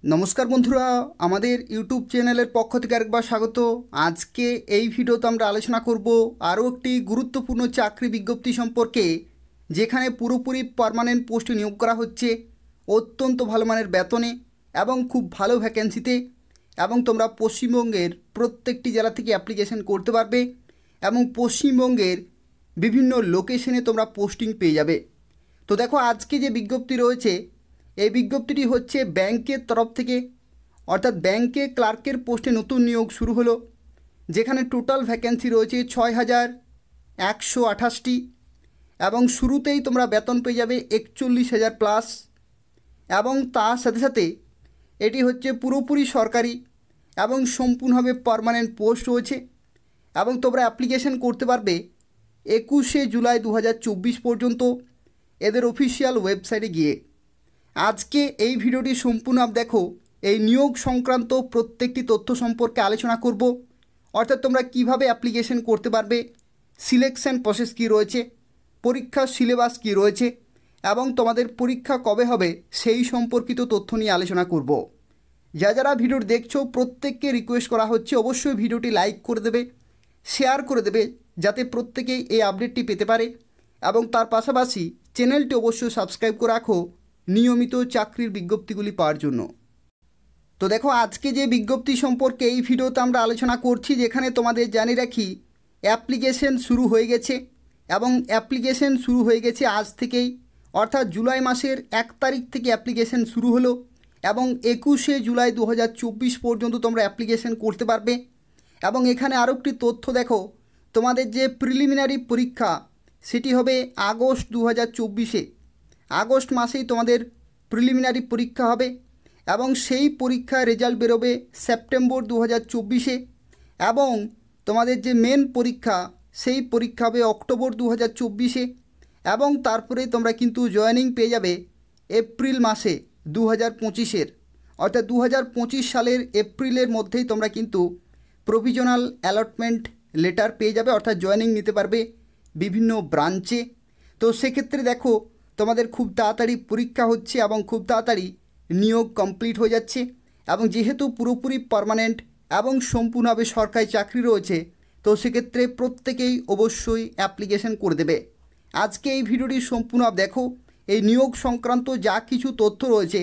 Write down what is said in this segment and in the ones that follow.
নমস্কার বন্ধুরা, আমাদের ইউটিউব চ্যানেলের পক্ষ থেকে আরেকবার স্বাগত। আজকে এই ভিডিওতে আমরা আলোচনা করব আরও একটি গুরুত্বপূর্ণ চাকরি বিজ্ঞপ্তি সম্পর্কে, যেখানে পুরোপুরি পার্মানেন্ট পোস্টে নিয়োগ করা হচ্ছে অত্যন্ত ভালো মানের বেতনে এবং খুব ভালো ভ্যাকেন্সিতে, এবং তোমরা পশ্চিমবঙ্গের প্রত্যেকটি জেলা থেকে অ্যাপ্লিকেশন করতে পারবে এবং পশ্চিমবঙ্গের বিভিন্ন লোকেশনে তোমরা পোস্টিং পেয়ে যাবে। তো দেখো, আজকে যে বিজ্ঞপ্তি রয়েছে এই বিজ্ঞপ্তিটি হচ্ছে ব্যাংকের তরফ থেকে, অর্থাৎ ব্যাংকে ক্লার্কের পোস্টে নতুন নিয়োগ শুরু হলো, যেখানে টোটাল ভ্যাকেন্সি রয়েছে 6,128টি এবং শুরুতেই তোমরা বেতন পেয়ে যাবে 41,000 প্লাস। এবং তার সাথে সাথে এটি হচ্ছে পুরোপুরি সরকারি এবং সম্পূর্ণভাবে পার্মানেন্ট পোস্ট রয়েছে এবং তোমরা অ্যাপ্লিকেশন করতে পারবে 21শে জুলাই 2024 পর্যন্ত এদের অফিসিয়াল ওয়েবসাইটে গিয়ে। আজকে এই ভিডিওটি সম্পূর্ণ দেখো, এই নিয়োগ সংক্রান্ত প্রত্যেকটি তথ্য সম্পর্কে আলোচনা করব, অর্থাৎ তোমরা কিভাবে অ্যাপ্লিকেশন করতে পারবে, সিলেকশন প্রসেস কী রয়েছে, পরীক্ষার সিলেবাস কী রয়েছে এবং তোমাদের পরীক্ষা কবে হবে সেই সম্পর্কিত তথ্য নিয়ে আলোচনা করব। যারা ভিডিওটি দেখছো প্রত্যেককে রিকোয়েস্ট করা হচ্ছে অবশ্যই ভিডিওটি লাইক করে দেবে, শেয়ার করে দেবে, যাতে প্রত্যেকেই এই আপডেটটি পেতে পারে এবং তার পাশাপাশি চ্যানেলটি অবশ্যই সাবস্ক্রাইব করে রাখো নিয়মিত চাকরির বিজ্ঞপ্তিগুলি পাওয়ার জন্য। তো দেখো, আজকে যে বিজ্ঞপ্তি সম্পর্কে এই ভিডিওতে আমরা আলোচনা করছি, যেখানে তোমাদের জানিয়ে রাখি অ্যাপ্লিকেশন শুরু হয়ে গেছে এবং অ্যাপ্লিকেশন শুরু হয়ে গেছে আজ থেকেই, অর্থাৎ জুলাই মাসের 1 তারিখ থেকে অ্যাপ্লিকেশন শুরু হলো এবং 21শে জুলাই 2024 পর্যন্ত তোমরা অ্যাপ্লিকেশন করতে পারবে। এবং এখানে আরও একটি তথ্য দেখো, তোমাদের যে প্রিলিমিনারি পরীক্ষা সেটি হবে আগস্ট 2024-এ, আগস্ট মাসেই তোমাদের প্রিলিমিনারি পরীক্ষা হবে এবং সেই পরীক্ষার রেজাল্ট বেরোবে সেপ্টেম্বর 2024-এ এবং তোমাদের যে মেন পরীক্ষা সেই পরীক্ষা হবে অক্টোবর 2024-এ এবং তারপরে তোমরা কিন্তু জয়েনিং পেয়ে যাবে এপ্রিল মাসে 2025-এর, অর্থাৎ 2025 সালের এপ্রিলের মধ্যেই তোমরা কিন্তু প্রভিজনাল অ্যালটমেন্ট লেটার পেয়ে যাবে, অর্থাৎ জয়েনিং নিতে পারবে বিভিন্ন ব্রাঞ্চে। তো সেক্ষেত্রে দেখো, তোমাদের খুব তাড়াতাড়ি পরীক্ষা হচ্ছে এবং খুব তাড়াতাড়ি নিয়োগ কমপ্লিট হয়ে যাচ্ছে এবং যেহেতু পুরোপুরি পার্মানেন্ট এবং সম্পূর্ণভাবে সরকারি চাকরি রয়েছে, তো সেক্ষেত্রে প্রত্যেকেই অবশ্যই অ্যাপ্লিকেশন করে দেবে। আজকে এই ভিডিওটি সম্পূর্ণ দেখো, এই নিয়োগ সংক্রান্ত যা কিছু তথ্য রয়েছে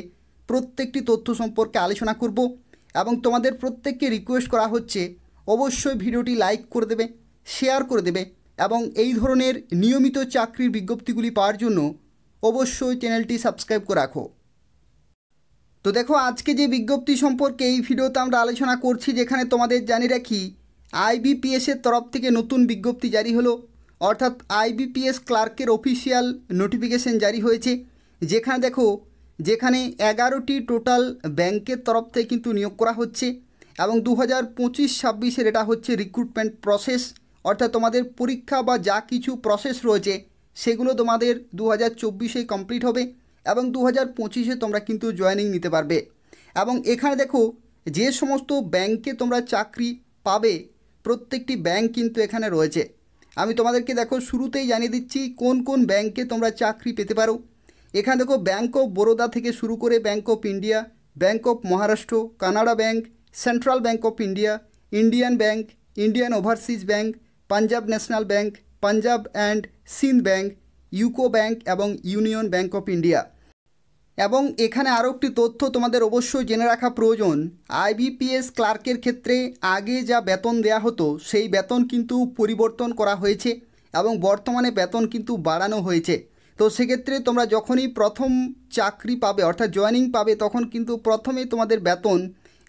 প্রত্যেকটি তথ্য সম্পর্কে আলোচনা করব এবং তোমাদের প্রত্যেককে রিকোয়েস্ট করা হচ্ছে অবশ্যই ভিডিওটি লাইক করে দেবে, শেয়ার করে দেবে এবং এই ধরনের নিয়মিত চাকরির বিজ্ঞপ্তিগুলি পাওয়ার জন্য অবশ্যই চ্যানেলটি সাবস্ক্রাইব করে রাখো। তো দেখো, আজকে যে বিজ্ঞপ্তি সম্পর্কে এই ভিডিওতে আমরা আলোচনা করছি, যেখানে তোমাদের জানিয়ে রাখি আইবিপিএসের তরফ থেকে নতুন বিজ্ঞপ্তি জারি হলো, অর্থাৎ আইবিপিএস ক্লার্কের অফিসিয়াল নোটিফিকেশন জারি হয়েছে, যেখানে দেখো, যেখানে 11টি টোটাল ব্যাংকের তরফ থেকে কিন্তু নিয়োগ করা হচ্ছে এবং 2025-26-এর এটা হচ্ছে রিক্রুটমেন্ট প্রসেস, অর্থাৎ তোমাদের পরীক্ষা বা যা কিছু প্রসেস রয়েছে সেগুলো তোমাদের 2024-এই কমপ্লিট হবে এবং 2025-এ তোমরা কিন্তু জয়েনিং নিতে পারবে। এবং এখানে দেখো, যে সমস্ত ব্যাংকে তোমরা চাকরি পাবে প্রত্যেকটি ব্যাংক কিন্তু এখানে রয়েছে। আমি তোমাদেরকে দেখো শুরুতেই জানিয়ে দিচ্ছি কোন কোন ব্যাংকে তোমরা চাকরি পেতে পারো। এখানে দেখো, ব্যাঙ্ক অফ বরোদা থেকে শুরু করে bank of India, bank of Maharashtra, Canada bank, central bank of India, Indian bank, Indian overseas bank, Punjab national bank, Punjab and Sindh bank, UCO bank এবং ইউনিয়ন ব্যাঙ্ক অফ ইন্ডিয়া। এবং এখানে আরও একটি তথ্য তোমাদের অবশ্যই জেনে রাখা প্রয়োজন, আইবিপিএস ক্লার্কের ক্ষেত্রে আগে যা বেতন দেয়া হতো সেই বেতন কিন্তু পরিবর্তন করা হয়েছে এবং বর্তমানে বেতন কিন্তু বাড়ানো হয়েছে। তো সেক্ষেত্রে তোমরা যখনই প্রথম চাকরি পাবে, অর্থাৎ জয়েনিং পাবে, তখন কিন্তু প্রথমেই তোমাদের বেতন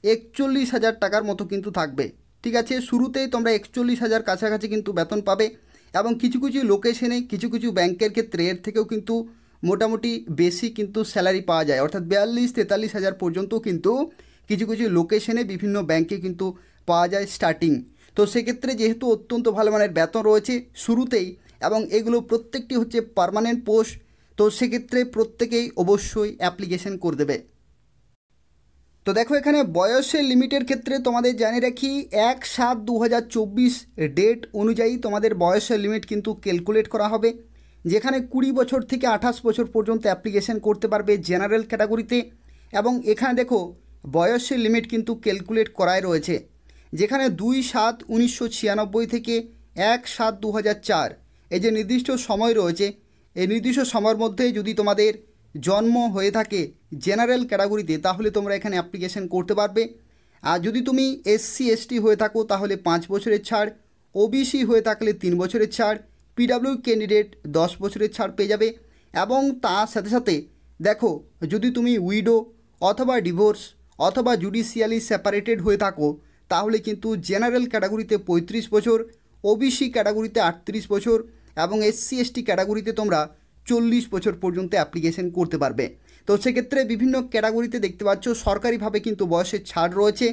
41,000 টাকার মতো কিন্তু থাকবে। ঠিক আছে, শুরুতেই তোমরা 41,000 কাছাকাছি কিন্তু বেতন পাবে এবং কিছু কিছু লোকেশনে কিছু কিছু ব্যাংকের ক্ষেত্রে এর থেকেও কিন্তু মোটামুটি বেশি কিন্তু স্যালারি পাওয়া যায়, অর্থাৎ 42-43,000 পর্যন্ত কিন্তু কিছু কিছু লোকেশনে বিভিন্ন ব্যাংকে কিন্তু পাওয়া যায় স্টার্টিং। তো সেক্ষেত্রে যেহেতু অত্যন্ত ভালো মানের বেতন রয়েছে শুরুতেই এবং এগুলো প্রত্যেকটি হচ্ছে পার্মানেন্ট পোস্ট, তো সেক্ষেত্রে প্রত্যেকেই অবশ্যই অ্যাপ্লিকেশন করে দেবে। তো দেখো, এখানে বয়সের লিমিটের ক্ষেত্রে তোমাদের জানিয়ে রাখি 1/7/2024 ডেট অনুযায়ী তোমাদের বয়সের লিমিট কিন্তু ক্যালকুলেট করা হবে, যেখানে 20 বছর থেকে 28 বছর পর্যন্ত অ্যাপ্লিকেশন করতে পারবে জেনারেল ক্যাটাগরিতে। এবং এখানে দেখো, বয়সের লিমিট কিন্তু ক্যালকুলেট করাই রয়েছে, যেখানে 2/7/1996 থেকে 1/7/2004 এই যে নির্দিষ্ট সময় রয়েছে, এই নির্দিষ্ট সময়ের মধ্যে যদি তোমাদের জন্ম হয়ে থাকে জেনারেল ক্যাটাগরিতে তাহলে তোমরা এখানে অ্যাপ্লিকেশন করতে পারবে। আর যদি তুমি SC/ST হয়ে থাকো তাহলে 5 বছরের ছাড়, OBC হয়ে থাকলে 3 বছরের ছাড়, PW ক্যান্ডিডেট 10 বছরের ছাড় পেয়ে যাবে। এবং তার সাথে সাথে দেখো, যদি তুমি উইডো অথবা ডিভোর্স অথবা জুডিশিয়ালি সেপারেটেড হয়ে থাকো তাহলে কিন্তু জেনারেল ক্যাটাগরিতে 35 বছর, OBC ক্যাটাগরিতে 38 বছর এবং SC/ST ক্যাটাগরিতে তোমরা 40 বছর পর্যন্ত অ্যাপ্লিকেশন করতে পারবে। তো সেক্ষেত্রে বিভিন্ন ক্যাটাগরিতে দেখতে পাচ্ছ সরকারিভাবে কিন্তু বয়সের ছাড় রয়েছে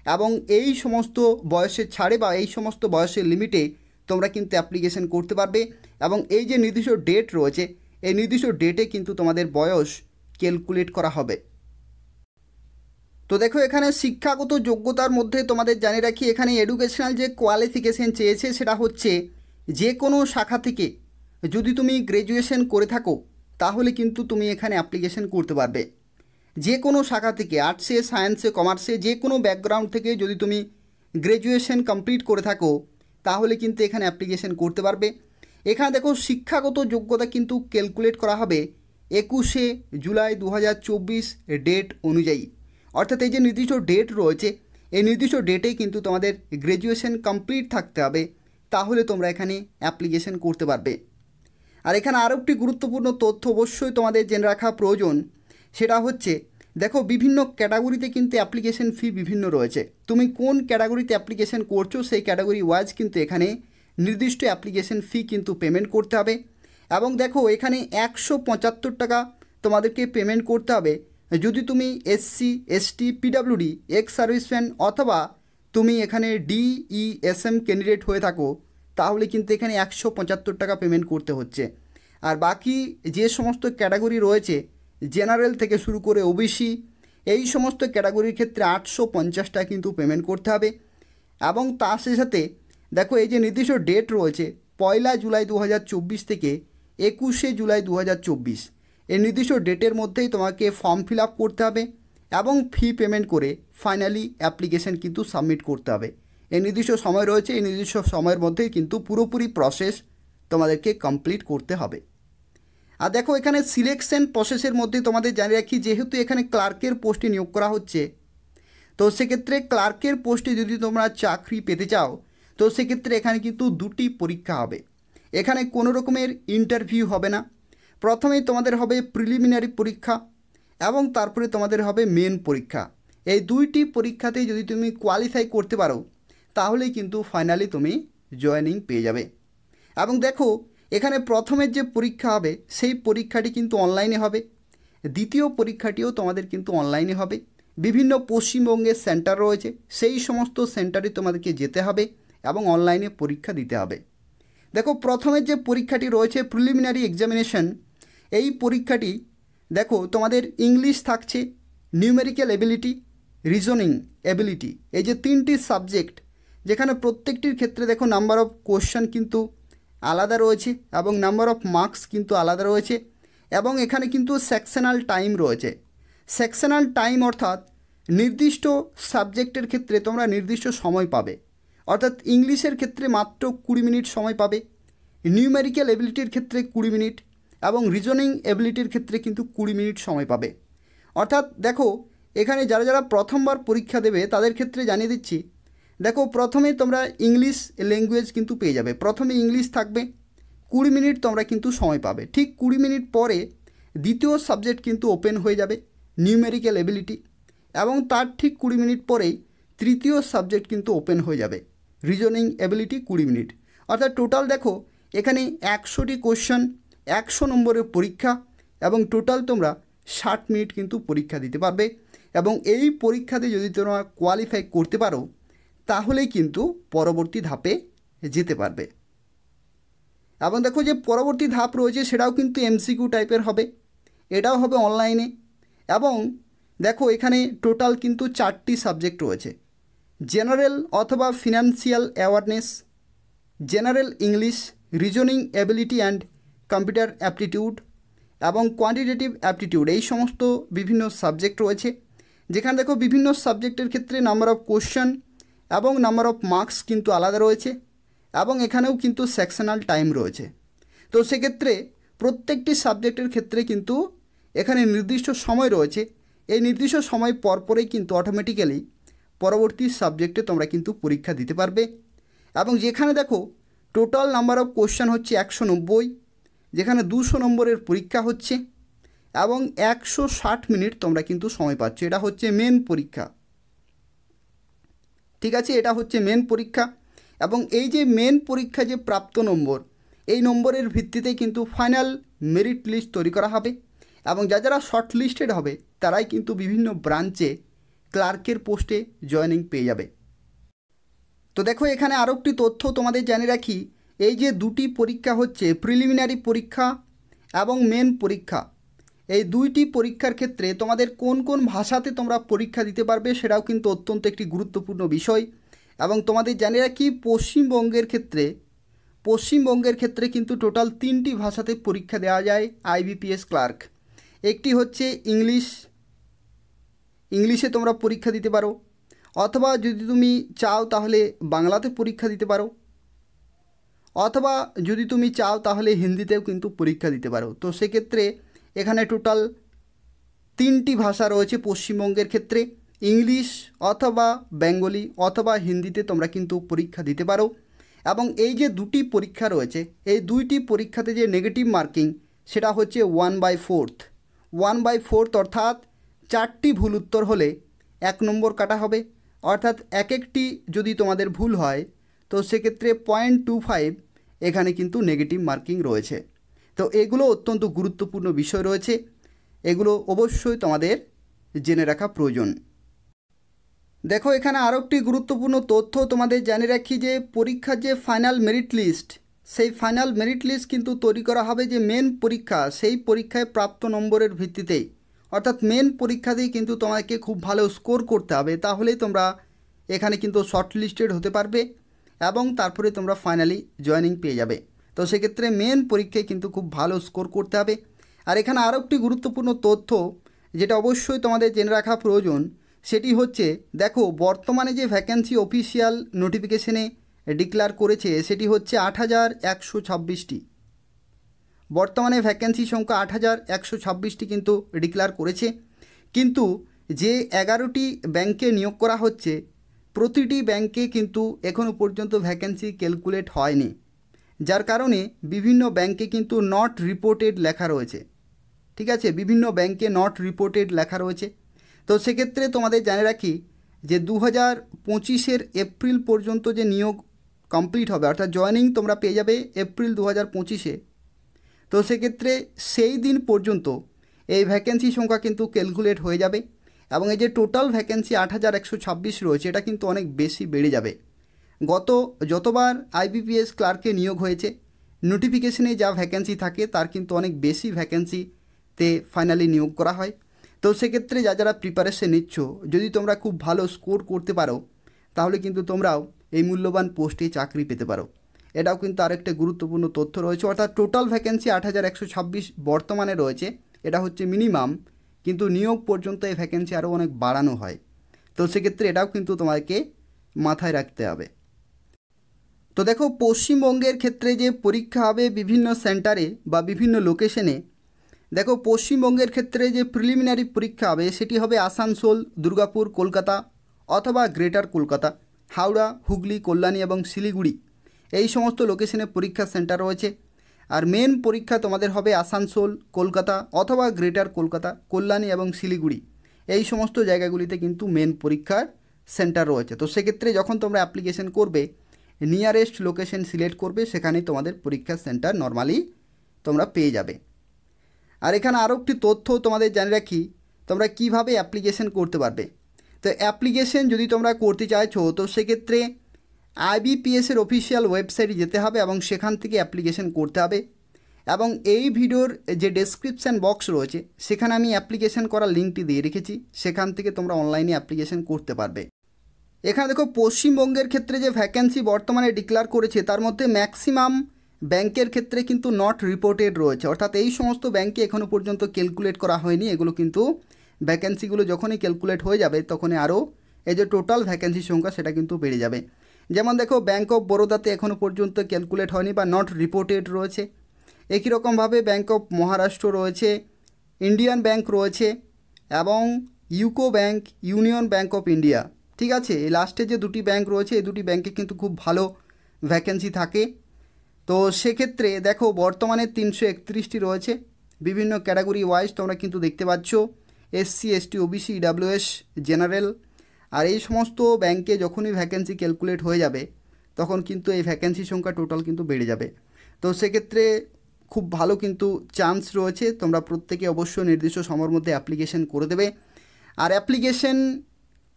এবং এই সমস্ত বয়সের ছাড়ে বা এই সমস্ত বয়সের লিমিটে তোমরা কিন্তু অ্যাপ্লিকেশন করতে পারবে। এবং এই যে নির্দিষ্ট ডেট রয়েছে এই নির্দিষ্ট ডেটে কিন্তু তোমাদের বয়স ক্যালকুলেট করা হবে। তো দেখো, এখানে শিক্ষাগত যোগ্যতার মধ্যে তোমাদের জানিয়ে রাখি, এখানে এডুকেশনাল যে কোয়ালিফিকেশন চেয়েছে সেটা হচ্ছে যে কোনো শাখা থেকে যদি তুমি গ্র্যাজুয়েশন করে থাকো তাহলে কিন্তু তুমি এখানে অ্যাপ্লিকেশন করতে পারবে। যে কোনো শাখা থেকে, আর্টসে, সায়েন্সে, কমার্সে, যে কোনো ব্যাকগ্রাউন্ড থেকে যদি তুমি গ্র্যাজুয়েশন কমপ্লিট করে থাকো তাহলে কিন্তু এখানে অ্যাপ্লিকেশন করতে পারবে। এখানে দেখো শিক্ষাগত যোগ্যতা কিন্তু ক্যালকুলেট করা হবে 21শে জুলাই 2024 ডেট অনুযায়ী। অর্থাৎ এই যে নির্দিষ্ট ডেট রয়েছে এই নির্দিষ্ট ডেটেই কিন্তু তোমাদের গ্র্যাজুয়েশন কমপ্লিট থাকতে হবে, তাহলে তোমরা এখানে অ্যাপ্লিকেশন করতে পারবে। আর এখানে আরও একটি গুরুত্বপূর্ণ তথ্য অবশ্যই তোমাদের জেনে রাখা প্রয়োজন, সেটা হচ্ছে দেখো বিভিন্ন ক্যাটাগরিতে কিন্তু অ্যাপ্লিকেশন ফি বিভিন্ন রয়েছে। তুমি কোন ক্যাটাগরিতে অ্যাপ্লিকেশন করছো সেই ক্যাটাগরি ওয়াইজ কিন্তু এখানে নির্দিষ্ট অ্যাপ্লিকেশন ফি কিন্তু পেমেন্ট করতে হবে। এবং দেখো এখানে 175 টাকা তোমাদেরকে পেমেন্ট করতে হবে যদি তুমি SC/ST, PWD, এক্স সার্ভিসম্যান অথবা তুমি এখানে DESM ক্যান্ডিডেট হয়ে থাকো তাহলে কিন্তু এখানে 175 টাকা পেমেন্ট করতে হচ্ছে। আর বাকি যে সমস্ত ক্যাটাগরি রয়েছে জেনারেল থেকে শুরু করে OBC এই সমস্ত ক্যাটাগরির ক্ষেত্রে 850 টাকা কিন্তু পেমেন্ট করতে হবে। এবং তার সাথে দেখো এই যে নির্দিষ্ট ডেট রয়েছে 1 জুলাই 2024 থেকে 21শে জুলাই 2024 এই নির্দিষ্ট ডেটের মধ্যেই তোমাকে ফর্ম ফিল আপ করতে হবে এবং ফি পেমেন্ট করে ফাইনালি অ্যাপ্লিকেশন কিন্তু সাবমিট করতে হবে। এই নির্দিষ্ট সময় রয়েছে, এই নির্দিষ্ট সময়ের মধ্যেই কিন্তু পুরোপুরি প্রসেস তোমাদেরকে কমপ্লিট করতে হবে। আর দেখো এখানে সিলেকশন প্রসেসের মধ্যে তোমাদের জানিয়ে রাখি, যেহেতু এখানে ক্লার্কের পোস্টে নিয়োগ করা হচ্ছে তো সেক্ষেত্রে ক্লার্কের পোস্টে যদি তোমরা চাকরি পেতে চাও তো সেক্ষেত্রে এখানে কিন্তু 2টি পরীক্ষা হবে। এখানে কোনো রকমের ইন্টারভিউ হবে না, প্রথমেই তোমাদের হবে প্রিলিমিনারি পরীক্ষা এবং তারপরে তোমাদের হবে মেন পরীক্ষা। এই 2টি পরীক্ষাতেই যদি তুমি কোয়ালিফাই করতে পারো তাহলেই কিন্তু ফাইনালি তুমি জয়েনিং পেয়ে যাবে। এবং দেখো এখানে প্রথমের যে পরীক্ষা হবে সেই পরীক্ষাটি কিন্তু অনলাইনে হবে, দ্বিতীয় পরীক্ষাটিও তোমাদের কিন্তু অনলাইনে হবে। বিভিন্ন পশ্চিমবঙ্গের সেন্টার রয়েছে, সেই সমস্ত সেন্টারে তোমাদেরকে যেতে হবে এবং অনলাইনে পরীক্ষা দিতে হবে। দেখো প্রথমের যে পরীক্ষাটি রয়েছে প্রিলিমিনারি এক্সামিনেশন, এই পরীক্ষাটি দেখো তোমাদের ইংলিশ থাকছে, নিউমেরিক্যাল এবিলিটি, রিজনিং এবিলিটি, এই যে 3টি সাবজেক্ট, যেখানে প্রত্যেকটির ক্ষেত্রে দেখো নাম্বার অফ কোশ্চেন কিন্তু আলাদা রয়েছে এবং নাম্বার অফ মার্কস কিন্তু আলাদা রয়েছে। এবং এখানে কিন্তু সেকশনাল টাইম রয়েছে। সেকশনাল টাইম অর্থাৎ নির্দিষ্ট সাবজেক্টের ক্ষেত্রে তোমরা নির্দিষ্ট সময় পাবে, অর্থাৎ ইংলিশের ক্ষেত্রে মাত্র 20 মিনিট সময় পাবে, নিউমেরিক্যাল এবিলিটির ক্ষেত্রে 20 মিনিট এবং রিজনিং এবিলিটির ক্ষেত্রে কিন্তু 20 মিনিট সময় পাবে। অর্থাৎ দেখো এখানে যারা যারা প্রথমবার পরীক্ষা দেবে তাদের ক্ষেত্রে জানিয়ে দিচ্ছি, দেখো প্রথমে তোমরা ইংলিশ ল্যাঙ্গুয়েজ কিন্তু পেয়ে যাবে, প্রথমে ইংলিশ থাকবে 20 মিনিট তোমরা কিন্তু সময় পাবে। ঠিক 20 মিনিট পরে দ্বিতীয় সাবজেক্ট কিন্তু ওপেন হয়ে যাবে নিউমেরিক্যাল এবিলিটি, এবং তার ঠিক 20 মিনিট পরেই তৃতীয় সাবজেক্ট কিন্তু ওপেন হয়ে যাবে রিজনিং এবিলিটি 20 মিনিট। অর্থাৎ টোটাল দেখো এখানে 100টি কোশ্চেন, 100 নম্বরের পরীক্ষা এবং টোটাল তোমরা 60 মিনিট কিন্তু পরীক্ষা দিতে পারবে। এবং এই পরীক্ষাতে যদি তোমরা কোয়ালিফাই করতে পারো তাহলেই কিন্তু পরবর্তী ধাপে যেতে পারবে। এবং দেখো যে পরবর্তী ধাপ রয়েছে সেটাও কিন্তু MCQ টাইপের হবে, এটাও হবে অনলাইনে। এবং দেখো এখানে টোটাল কিন্তু 4টি সাবজেক্ট রয়েছে, জেনারেল অথবা financial awareness, general English, reasoning ability and computer aptitude এবং কোয়ান্টিটেটিভ অ্যাপটিটিউড, এই সমস্ত বিভিন্ন সাবজেক্ট রয়েছে। যেখানে দেখো বিভিন্ন সাবজেক্টের ক্ষেত্রে নাম্বার অফ কোশ্চেন এবং নাম্বার অফ মার্কস কিন্তু আলাদা রয়েছে এবং এখানেও কিন্তু সেকশনাল টাইম রয়েছে। তো সেক্ষেত্রে প্রত্যেকটি সাবজেক্টের ক্ষেত্রে কিন্তু এখানে নির্দিষ্ট সময় রয়েছে। এই নির্দিষ্ট সময় পরপরেই কিন্তু অটোমেটিক্যালি পরবর্তী সাবজেক্টে তোমরা কিন্তু পরীক্ষা দিতে পারবে। এবং যেখানে দেখো টোটাল নাম্বার অফ কোশ্চেন হচ্ছে 190, যেখানে 200 নম্বরের পরীক্ষা হচ্ছে এবং 160 মিনিট তোমরা কিন্তু সময় পাচ্ছ। এটা হচ্ছে মেন পরীক্ষা, ঠিক আছে, এটা হচ্ছে মেন পরীক্ষা। এবং এই যে মেন পরীক্ষা যে প্রাপ্ত নম্বর, এই নম্বরের ভিত্তিতে কিন্তু ফাইনাল মেরিট লিস্ট তৈরি করা হবে এবং যারা শর্ট লিস্টেড হবে তারাই কিন্তু বিভিন্ন ব্রাঞ্চে ক্লার্কের পোস্টে জয়েনিং পেয়ে যাবে। তো দেখো এখানে আরও একটি তথ্য তোমাদের জানিয়ে রাখি, এই যে দুটি পরীক্ষা হচ্ছে প্রিলিমিনারি পরীক্ষা এবং মেন পরীক্ষা, এই দুইটি পরীক্ষার ক্ষেত্রে তোমাদের কোন কোন ভাষাতে তোমরা পরীক্ষা দিতে পারবে সেটাও কিন্তু অত্যন্ত একটি গুরুত্বপূর্ণ বিষয়। এবং তোমাদের জানিয়ে রাখি পশ্চিমবঙ্গের ক্ষেত্রে কিন্তু টোটাল 3টি ভাষাতে পরীক্ষা দেওয়া যায় আইবিপিএস ক্লার্ক। একটি হচ্ছে ইংলিশে তোমরা পরীক্ষা দিতে পারো, অথবা যদি তুমি চাও তাহলে বাংলাতে পরীক্ষা দিতে পারো, অথবা যদি তুমি চাও তাহলে হিন্দিতেও কিন্তু পরীক্ষা দিতে পারো। তো সেক্ষেত্রে এখানে টোটাল 3টি ভাষা রয়েছে পশ্চিমবঙ্গের ক্ষেত্রে, ইংলিশ অথবা বেঙ্গলি অথবা হিন্দিতে তোমরা কিন্তু পরীক্ষা দিতে পারো। এবং এই যে দুটি পরীক্ষা রয়েছে, এই দুইটি পরীক্ষাতে যে নেগেটিভ মার্কিং সেটা হচ্ছে 1/4 অর্থাৎ 4টি ভুল উত্তর হলে 1 নম্বর কাটা হবে, অর্থাৎ এক একটি যদি তোমাদের ভুল হয় তো সেক্ষেত্রে 0.25 এখানে কিন্তু নেগেটিভ মার্কিং রয়েছে। তো এগুলো অত্যন্ত গুরুত্বপূর্ণ বিষয় রয়েছে, এগুলো অবশ্যই তোমাদের জেনে রাখা প্রয়োজন। দেখো এখানে আরও একটি গুরুত্বপূর্ণ তথ্য তোমাদের জানিয়ে রাখি যে পরীক্ষার যে ফাইনাল মেরিট লিস্ট, সেই ফাইনাল মেরিট লিস্ট কিন্তু তৈরি করা হবে যে মেন পরীক্ষা, সেই পরীক্ষায় প্রাপ্ত নম্বরের ভিত্তিতেই, অর্থাৎ মেন পরীক্ষাতেই কিন্তু তোমাকে খুব ভালো স্কোর করতে হবে, তাহলেই তোমরা এখানে কিন্তু শর্ট লিস্টেড হতে পারবে এবং তারপরে তোমরা ফাইনালি জয়েনিং পেয়ে যাবে। তো সেক্ষেত্রে মেন পরীক্ষায় কিন্তু খুব ভালো স্কোর করতে হবে। আর এখানে আরও একটি গুরুত্বপূর্ণ তথ্য যেটা অবশ্যই তোমাদের জেনে রাখা প্রয়োজন, সেটি হচ্ছে দেখো বর্তমানে যে ভ্যাকেন্সি অফিসিয়াল নোটিফিকেশনে ডিক্লেয়ার করেছে সেটি হচ্ছে 8126টি। বর্তমানে ভ্যাকেন্সি সংখ্যা 8126টি কিন্তু ডিক্লেয়ার করেছে, কিন্তু যে 11টি ব্যাংকে নিয়োগ করা হচ্ছে প্রতিটি ব্যাংকে কিন্তু এখনও পর্যন্ত ভ্যাকেন্সি ক্যালকুলেট হয়নি, যার কারণে বিভিন্ন ব্যাংকে কিন্তু নট রিপোর্টেড লেখা রয়েছে, ঠিক আছে, বিভিন্ন ব্যাংকে নট রিপোর্টেড লেখা রয়েছে। তো সেক্ষেত্রে তোমাদের জানিয়ে রাখি যে 2025-এর এপ্রিল পর্যন্ত যে নিয়োগ কমপ্লিট হবে, অর্থাৎ জয়েনিং তোমরা পেয়ে যাবে এপ্রিল 2025-এ। তো সেক্ষেত্রে সেই দিন পর্যন্ত এই ভ্যাকেন্সি সংখ্যা কিন্তু ক্যালকুলেট হয়ে যাবে এবং এই যে টোটাল ভ্যাকেন্সি 8126 রয়েছে এটা কিন্তু অনেক বেশি বেড়ে যাবে। যতবার আইবিপিএস ক্লার্কে নিয়োগ হয়েছে নোটিফিকেশনে যা ভ্যাকেন্সি থাকে তার কিন্তু অনেক বেশি ভ্যাকেন্সিতে ফাইনালি নিয়োগ করা হয়। তো সেক্ষেত্রে যারা প্রিপারেশন নিচ্ছ, যদি তোমরা খুব ভালো স্কোর করতে পারো তাহলে কিন্তু তোমরাও এই মূল্যবান পোস্টে চাকরি পেতে পারো। এটাও কিন্তু আরেকটা গুরুত্বপূর্ণ তথ্য রয়েছে, অর্থাৎ টোটাল ভ্যাকেন্সি 8126 বর্তমানে রয়েছে, এটা হচ্ছে মিনিমাম, কিন্তু নিয়োগ পর্যন্ত এই ভ্যাকেন্সি আরও অনেক বাড়ানো হয়। তো সেক্ষেত্রে এটাও কিন্তু তোমাকে মাথায় রাখতে হবে। তো দেখো পশ্চিমবঙ্গের ক্ষেত্রে যে পরীক্ষা হবে বিভিন্ন সেন্টারে বা বিভিন্ন লোকেশনে, দেখো পশ্চিমবঙ্গের ক্ষেত্রে যে প্রিলিমিনারি পরীক্ষা হবে সেটি হবে আসানসোল, দুর্গাপুর, কলকাতা অথবা গ্রেটার কলকাতা, হাওড়া, হুগলি, কল্যাণী এবং শিলিগুড়ি, এই সমস্ত লোকেশনে পরীক্ষা সেন্টার রয়েছে। আর মেন পরীক্ষা তোমাদের হবে আসানসোল, কলকাতা অথবা গ্রেটার কলকাতা, কল্যাণী এবং শিলিগুড়ি, এই সমস্ত জায়গাগুলিতে কিন্তু মেন পরীক্ষার সেন্টার রয়েছে। তো সেক্ষেত্রে যখন তোমরা অ্যাপ্লিকেশন করবে নিয়ারেস্ট লোকেশন সিলেক্ট করবে, সেখানেই তোমাদের পরীক্ষা সেন্টার নর্মালি তোমরা পেয়ে যাবে। আর এখানে আরও একটি তথ্য তোমাদের জানিয়ে রাখি, তোমরা কিভাবে অ্যাপ্লিকেশন করতে পারবে। তো অ্যাপ্লিকেশন যদি তোমরা করতে চাইছো তো সেক্ষেত্রে আইবিপিএসের অফিসিয়াল ওয়েবসাইটে যেতে হবে এবং সেখান থেকে অ্যাপ্লিকেশন করতে হবে। এবং এই ভিডিওর যে ডেসক্রিপশান বক্স রয়েছে সেখানে আমি অ্যাপ্লিকেশন করার লিঙ্কটি দিয়ে রেখেছি, সেখান থেকে তোমরা অনলাইনে অ্যাপ্লিকেশন করতে পারবে। এখানে দেখো পশ্চিমবঙ্গের ক্ষেত্রে যে ভ্যাকেন্সি বর্তমানে ডিক্লেয়ার করেছে তার মধ্যে ম্যাক্সিমাম ব্যাংকের ক্ষেত্রে কিন্তু নট রিপোর্টেড রয়েছে, অর্থাৎ এই সমস্ত ব্যাংকে এখনও পর্যন্ত ক্যালকুলেট করা হয়নি, এগুলো কিন্তু ভ্যাকেন্সিগুলো যখনই ক্যালকুলেট হয়ে যাবে তখনই আরও এই যে টোটাল ভ্যাকেন্সি সংখ্যা সেটা কিন্তু বেড়ে যাবে। যেমন দেখো ব্যাঙ্ক অফ বরোদাতে এখনও পর্যন্ত ক্যালকুলেট হয়নি বা নট রিপোর্টেড রয়েছে। একই রকমভাবে ব্যাঙ্ক অফ মহারাষ্ট্র রয়েছে, ইন্ডিয়ান ব্যাঙ্ক রয়েছে এবং UCO bank, union bank of India. ঠিক আছে, এই লাস্টে যে দুটি ব্যাঙ্ক রয়েছে এই দুটি ব্যাঙ্কে কিন্তু খুব ভালো ভ্যাকেন্সি থাকে। তো সেক্ষেত্রে দেখো বর্তমানে 331টি রয়েছে বিভিন্ন ক্যাটাগরি ওয়াইজ, তোমরা কিন্তু দেখতে পাচ্ছ SC, ST, OBC, EWS, general. আর এই সমস্ত ব্যাঙ্কে যখনই ভ্যাকেন্সি ক্যালকুলেট হয়ে যাবে তখন কিন্তু এই ভ্যাকেন্সি সংখ্যা টোটাল কিন্তু বেড়ে যাবে। তো সেক্ষেত্রে খুব ভালো কিন্তু চান্স রয়েছে, তোমরা প্রত্যেকে অবশ্যই নির্দিষ্ট সময়ের মধ্যে অ্যাপ্লিকেশন করে দেবে। আর অ্যাপ্লিকেশন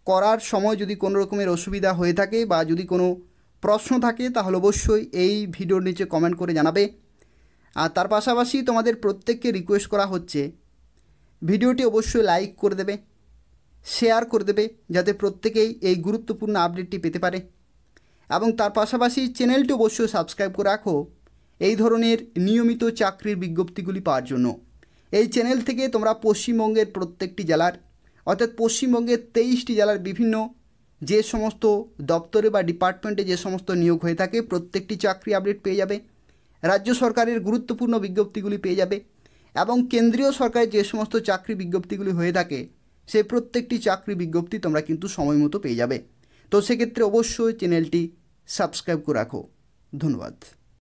করার সময় যদি কোনো রকমের অসুবিধা হয়ে থাকে বা যদি কোনো প্রশ্ন থাকে তাহলে অবশ্যই এই ভিডিওর নিচে কমেন্ট করে জানাবে। আর তার পাশাপাশি তোমাদের প্রত্যেককে রিকোয়েস্ট করা হচ্ছে ভিডিওটি অবশ্যই লাইক করে দেবে, শেয়ার করে দেবে যাতে প্রত্যেকেই এই গুরুত্বপূর্ণ আপডেটটি পেতে পারে। এবং তার পাশাপাশি চ্যানেলটি অবশ্যই সাবস্ক্রাইব করে রাখো এই ধরনের নিয়মিত চাকরির বিজ্ঞপ্তিগুলি পাওয়ার জন্য। এই চ্যানেল থেকে তোমরা পশ্চিমবঙ্গের প্রত্যেকটি জেলার অর্থাৎ পশ্চিমবঙ্গের 23টি জেলার বিভিন্ন যে সমস্ত দপ্তরে বা ডিপার্টমেন্টে যে সমস্ত নিয়োগ হয়ে থাকে প্রত্যেকটি চাকরি আপডেট পেয়ে যাবে, রাজ্য সরকারের গুরুত্বপূর্ণ বিজ্ঞপ্তিগুলি পেয়ে যাবে এবং কেন্দ্রীয় সরকারের যে সমস্ত চাকরি বিজ্ঞপ্তিগুলি হয়ে থাকে সেই প্রত্যেকটি চাকরি বিজ্ঞপ্তি তোমরা কিন্তু সময় মতো পেয়ে যাবে। তো সেক্ষেত্রে অবশ্যই চ্যানেলটি সাবস্ক্রাইব করে রাখো। ধন্যবাদ।